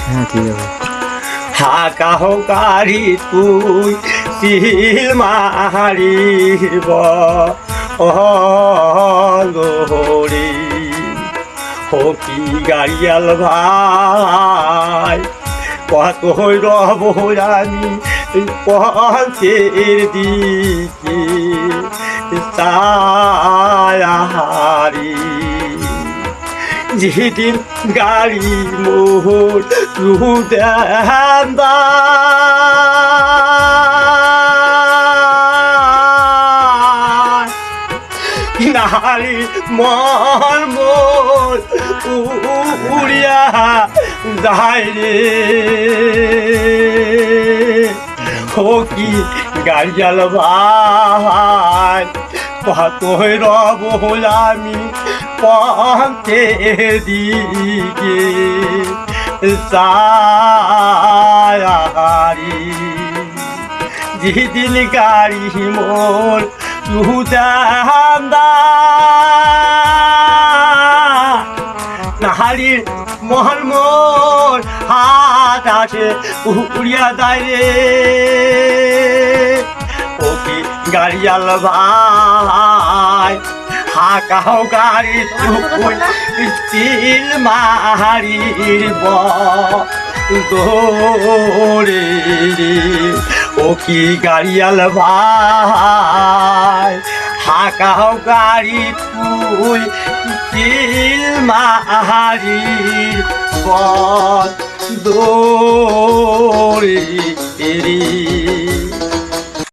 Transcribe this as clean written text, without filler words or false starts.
হ্যাঁ ঠিক আছে। হাকা হকারি তুই শিল মারিব লোহরি হকি গাড়িয়াল ভাই কত রব আমি পথের দিকে সায়াহারি যেদিন গাড়ি মোহর রুদান্দা নারী মন মোর উড়িয়া যায় রে হকি গাড়িয়াল ভাই কত রব আমি পথের দিকে সায়াহারি যেদিন গাড়ি মোর সুদান্দা নাহারির মহল মোর হাত আসে উড়িয়া যায় রে ওকে গাড়িয়াল ভাই হাকাও গাড়ি চিল মারিব দৌড়ে ও কি গাড়িয়াল ভাই হাকাও গাড়ি তুই চিল মারিব দৌড়ে